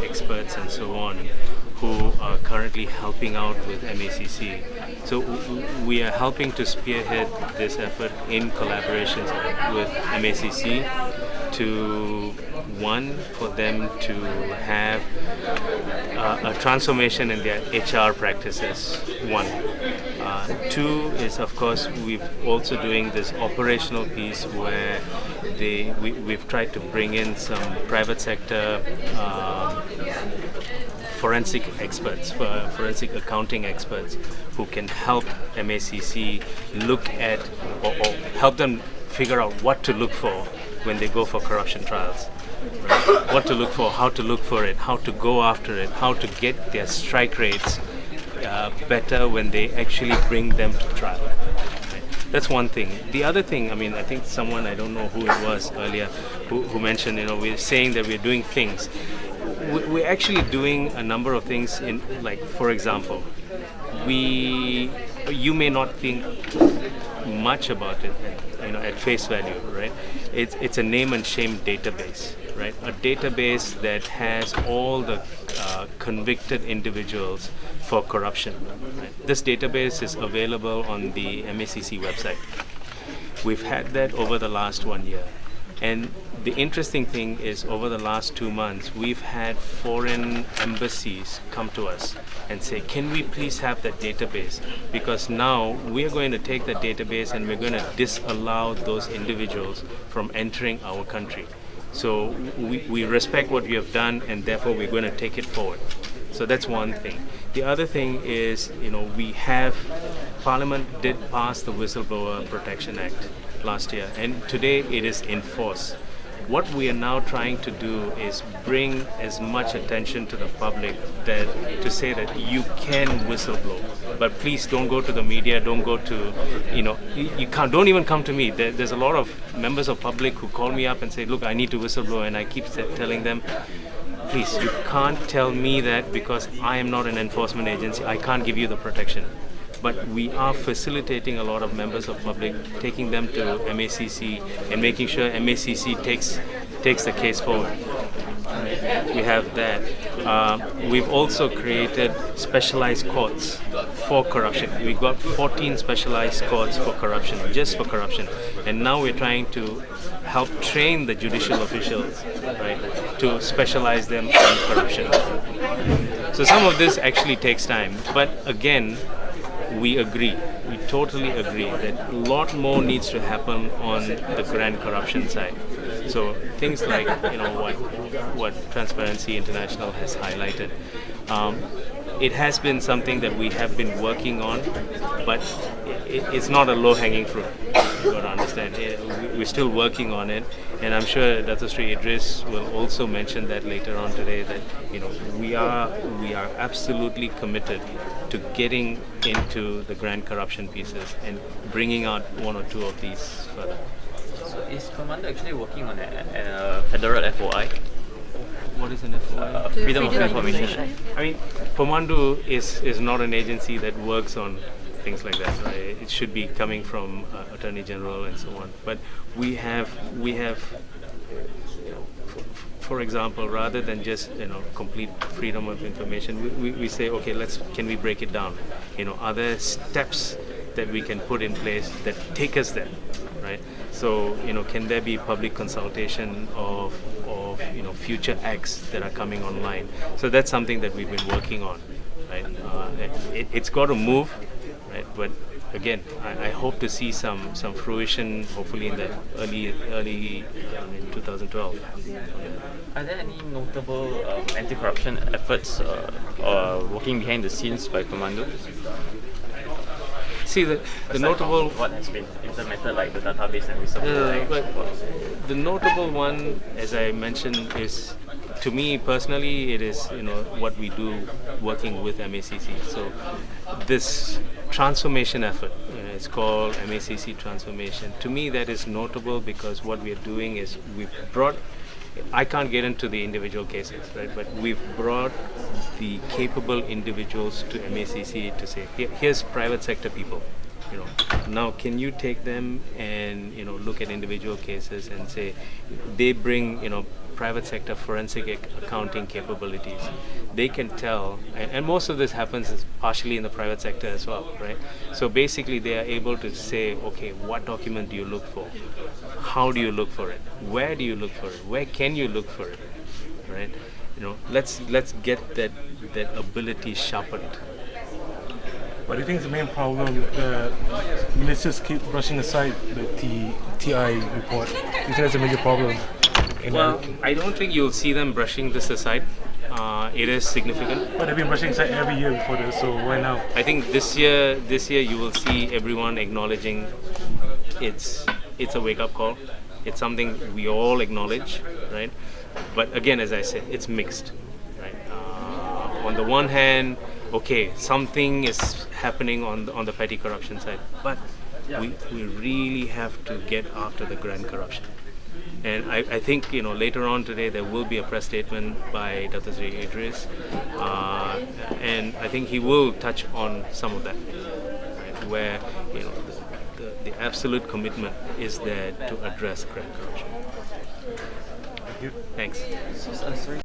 experts and so on who are currently helping out with MACC. So we are helping to spearhead this effort in collaboration with MACC to, one, for them to have a transformation in their HR practices, one. Two is, of course, we've also doing this operational piece where we've tried to bring in some private sector forensic experts, forensic accounting experts who can help MACC look at or help them figure out what to look for when they go for corruption trials. Right? What to look for, how to look for it, how to go after it, how to get their strike rates better when they actually bring them to trial. Right? That's one thing. The other thing, I think someone, I don't know who it was earlier, who mentioned, we're saying that we're doing things. We're actually doing a number of things in, like, for example, you may not think much about it at face value, right? It's a name and shame database, right? A database that has all the convicted individuals for corruption. Right? This database is available on the MACC website. We've had that over the last 1 year. And the interesting thing is, over the last 2 months, we've had foreign embassies come to us and say, can we please have that database? Because now we're going to take that database and we're going to disallow those individuals from entering our country. So we respect what you have done, and therefore we're going to take it forward. So that's one thing. The other thing is, Parliament did pass the Whistleblower Protection Act last year, and today it is in force. What we are now trying to do is bring as much attention to the public to say that you can whistleblow, but please don't go to the media, don't go to, don't even come to me. There's a lot of members of public who call me up and say, look, I need to whistleblow, and I keep telling them, please, you can't tell me that because I am not an enforcement agency. I can't give you the protection. But we are facilitating a lot of members of public, taking them to MACC and making sure MACC takes the case forward. Right. We have that. We've also created specialized courts for corruption. We've got 14 specialized courts for corruption, just for corruption. And now we're trying to help train the judicial officials, right, to specialize them in corruption. So some of this actually takes time. But again, we totally agree that a lot more needs to happen on the grand corruption side. So things like, what Transparency International has highlighted. It has been something that we have been working on, but it's not a low-hanging fruit. You've got to understand. We're still working on it, and I'm sure Dr. Sri Idris will also mention that later on today, that we are absolutely committed to getting into the grand corruption pieces and bringing out one or two of these further. So is PEMANDU actually working on a federal FOI? What is an FOI? Freedom of Information. PEMANDU is not an agency that works on things like that. Right? It should be coming from Attorney General and so on. But we have, for example, rather than just complete freedom of information, we say, okay, can we break it down? Are there steps that we can put in place that take us there, right? So can there be public consultation of future acts that are coming online? So that's something that we've been working on, right? It's got to move, right? But again, I hope to see some fruition, hopefully in the early 2012. Are there any notable anti-corruption efforts or working behind the scenes by PEMANDU? See, the notable... What has been implemented, like the database and research? The notable one, as I mentioned, is, to me personally, it is what we do working with MACC. So this transformation effort, it's called MACC Transformation. To me, that is notable because what we are doing is I can't get into the individual cases, right? But we've brought the capable individuals to MACC to say, here's private sector people. Now can you take them and look at individual cases and say they bring private sector forensic accounting capabilities. They can tell, and most of this happens partially in the private sector as well, right? So basically, they are able to say, okay, what document do you look for? How do you look for it? Where do you look for it? Where can you look for it? Right? Let's get that ability sharpened. But I think the main problem, the ministers keep brushing aside the TI report. Do you think that's a major problem? Well, I don't think you'll see them brushing this aside. It is significant. But they've been brushing aside every year before this, so why now? I think this year you will see everyone acknowledging it's a wake-up call. It's something we all acknowledge, right? But again, as I said, it's mixed, right? On the one hand, okay, something is happening on the petty corruption side, but we really have to get after the grand corruption. And I think later on today there will be a press statement by Dr. Sri Idris, and I think he will touch on some of that, right? Where the absolute commitment is there to address grand corruption. Thank you. Thanks. Sorry.